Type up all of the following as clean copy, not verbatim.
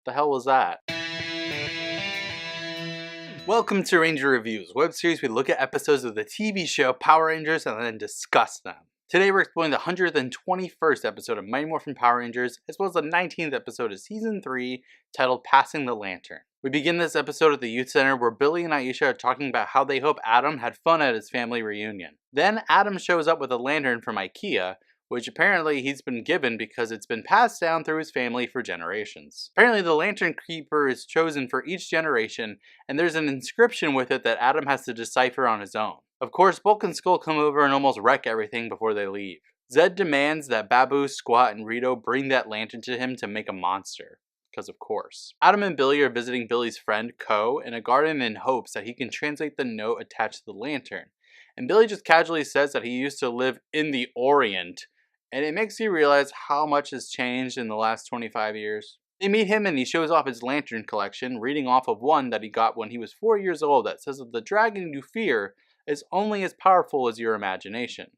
The hell was that? Welcome to Ranger Reviews, a web series we look at episodes of the TV show Power Rangers and then discuss them. Today we're exploring the 121st episode of Mighty Morphin Power Rangers, as well as the 19th episode of Season 3, titled Passing the Lantern. We begin this episode at the youth center where Billy and Aisha are talking about how they hope Adam had fun at his family reunion. Then Adam shows up with a lantern from IKEA, which apparently he's been given because it's been passed down through his family for generations. Apparently the lantern keeper is chosen for each generation, and there's an inscription with it that Adam has to decipher on his own. Of course, Bulk and Skull come over and almost wreck everything before they leave. Zed demands that Babu, Squat, and Rito bring that lantern to him to make a monster. Because of course. Adam and Billy are visiting Billy's friend, Ko, in a garden in hopes that he can translate the note attached to the lantern. And Billy just casually says that he used to live in the Orient, and it makes you realize how much has changed in the last 25 years. They meet him and he shows off his lantern collection, reading off of one that he got when he was 4 years old that says that the dragon you fear is only as powerful as your imagination.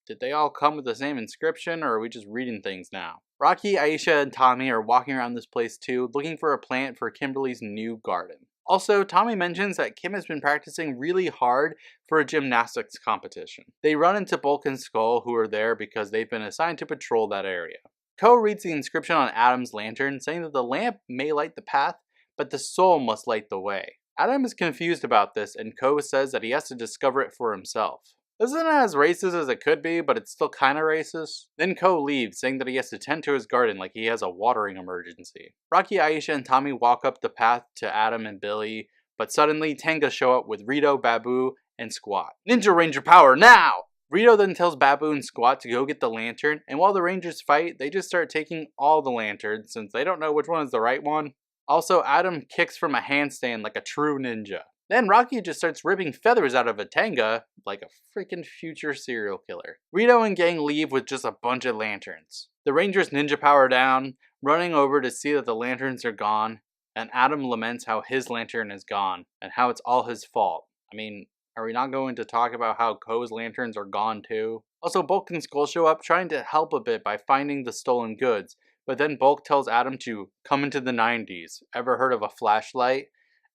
Did they all come with the same inscription, or are we just reading things now? Rocky, Aisha, and Tommy are walking around this place too, looking for a plant for Kimberly's new garden. Also, Tommy mentions that Kim has been practicing really hard for a gymnastics competition. They run into Bulk and Skull, who are there because they've been assigned to patrol that area. Ko reads the inscription on Adam's lantern, saying that the lamp may light the path, but the soul must light the way. Adam is confused about this, and Ko says that he has to discover it for himself. This isn't as racist as it could be, but it's still kinda racist. Then Ko leaves, saying that he has to tend to his garden like he has a watering emergency. Rocky, Aisha, and Tommy walk up the path to Adam and Billy, but suddenly Tenga show up with Rito, Babu, and Squat. Ninja Ranger power now! Rito then tells Babu and Squat to go get the lantern, and while the Rangers fight, they just start taking all the lanterns since they don't know which one is the right one. Also, Adam kicks from a handstand like a true ninja. Then Rocky just starts ripping feathers out of a Tenga like a freaking future serial killer. Rito and gang leave with just a bunch of lanterns. The Rangers ninja power down, running over to see that the lanterns are gone, and Adam laments how his lantern is gone, and how it's all his fault. I mean, are we not going to talk about how Ko's lanterns are gone too? Also, Bulk and Skull show up trying to help a bit by finding the stolen goods, but then Bulk tells Adam to come into the 90s. Ever heard of a flashlight?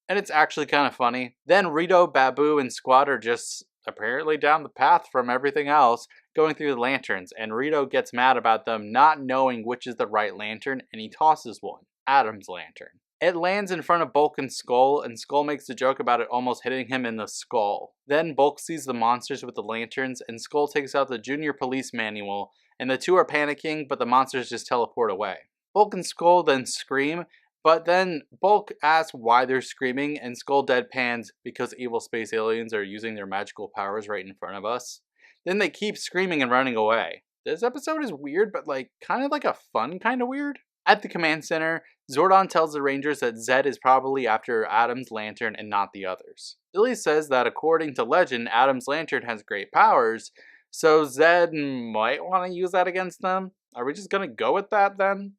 And it's actually kind of funny. Then Rito, Babu, and Squat are just apparently down the path from everything else, going through the lanterns, and Rito gets mad about them not knowing which is the right lantern, and he tosses one, Adam's lantern. It lands in front of Bulk and Skull makes a joke about it almost hitting him in the skull. Then Bulk sees the monsters with the lanterns, and Skull takes out the junior police manual, and the two are panicking, but the monsters just teleport away. Bulk and Skull then scream, but then Bulk asks why they're screaming, and Skull deadpans because evil space aliens are using their magical powers right in front of us. Then they keep screaming and running away. This episode is weird, but kind of like a fun kind of weird. At the command center, Zordon tells the Rangers that Zed is probably after Adam's lantern and not the others. Billy says that according to legend, Adam's lantern has great powers, so Zed might want to use that against them. Are we just gonna go with that then?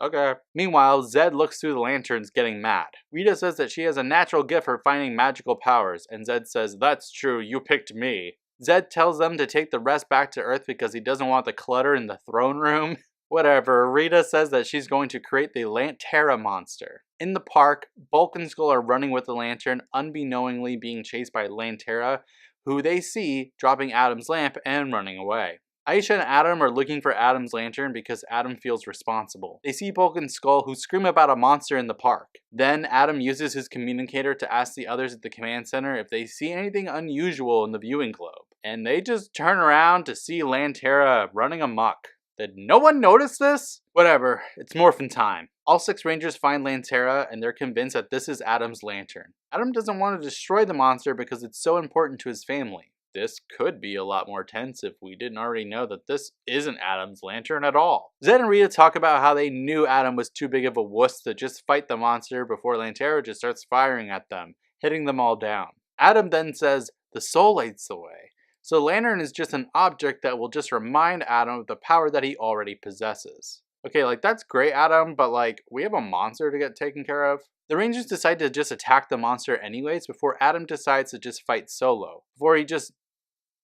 Okay. Meanwhile, Zed looks through the lanterns getting mad. Rita says that she has a natural gift for finding magical powers, and Zed says, "That's true, you picked me." Zed tells them to take the rest back to Earth because he doesn't want the clutter in the throne room. Whatever, Rita says that she's going to create the Lantera monster. In the park, Bulk and Skull are running with the lantern, unbeknowingly being chased by Lantera, who they see dropping Adam's lamp and running away. Aisha and Adam are looking for Adam's lantern because Adam feels responsible. They see Bulk and Skull, who scream about a monster in the park. Then Adam uses his communicator to ask the others at the command center if they see anything unusual in the viewing globe. And they just turn around to see Lantera running amok. Did no one notice this? Whatever, it's morphin' time. All 6 Rangers find Lantera and they're convinced that this is Adam's lantern. Adam doesn't want to destroy the monster because it's so important to his family. This could be a lot more tense if we didn't already know that this isn't Adam's lantern at all. Zed and Rita talk about how they knew Adam was too big of a wuss to just fight the monster before Lantera just starts firing at them, hitting them all down. Adam then says, "The soul lights the way." So lantern is just an object that will just remind Adam of the power that he already possesses. Okay, that's great, Adam, but we have a monster to get taken care of. The Rangers decide to just attack the monster anyways before Adam decides to just fight solo. Before he just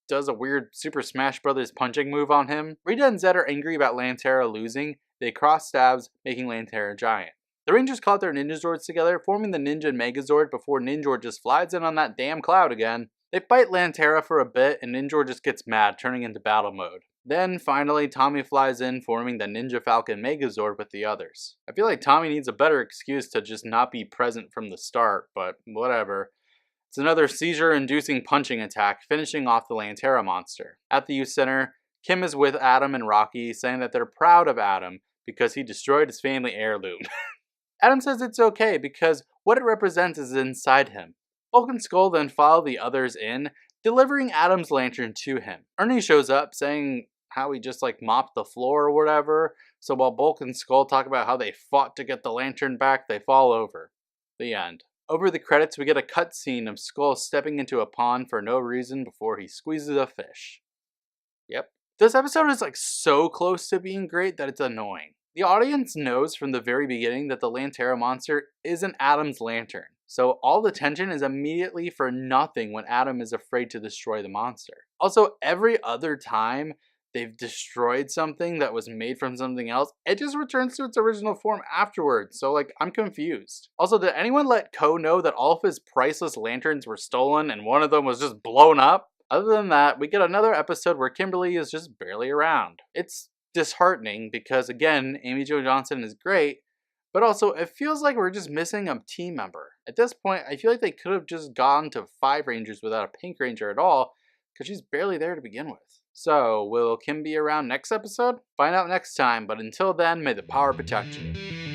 does a weird Super Smash Bros. Punching move on him. Rita and Zed are angry about Lantera losing. They cross stabs, making Lantera giant. The Rangers call out their Ninja Zords together, forming the Ninja Megazord before Ninjor just flies in on that damn cloud again. They fight Lantera for a bit, and Ninjor just gets mad, turning into battle mode. Then, finally, Tommy flies in, forming the Ninja Falcon Megazord with the others. I feel like Tommy needs a better excuse to just not be present from the start, but whatever. It's another seizure-inducing punching attack, finishing off the Lantera monster. At the youth center, Kim is with Adam and Rocky, saying that they're proud of Adam because he destroyed his family heirloom. Adam says it's okay because what it represents is inside him. Bulk and Skull then follow the others in, delivering Adam's lantern to him. Ernie shows up saying how he just mopped the floor or whatever, so while Bulk and Skull talk about how they fought to get the lantern back, they fall over. The end. Over the credits, we get a cutscene of Skull stepping into a pond for no reason before he squeezes a fish. Yep. This episode is so close to being great that it's annoying. The audience knows from the very beginning that the Lantera monster isn't Adam's lantern, so all the tension is immediately for nothing when Adam is afraid to destroy the monster. Also, every other time they've destroyed something that was made from something else, it just returns to its original form afterwards, so I'm confused. Also, did anyone let Ko know that all of his priceless lanterns were stolen and one of them was just blown up? Other than that, we get another episode where Kimberly is just barely around. It's disheartening because, again, Amy Jo Johnson is great, but also it feels like we're just missing a team member. At this point, I feel like they could have just gone to 5 Rangers without a Pink Ranger at all, because she's barely there to begin with. So, will Kim be around next episode? Find out next time, but until then, may the power protect you.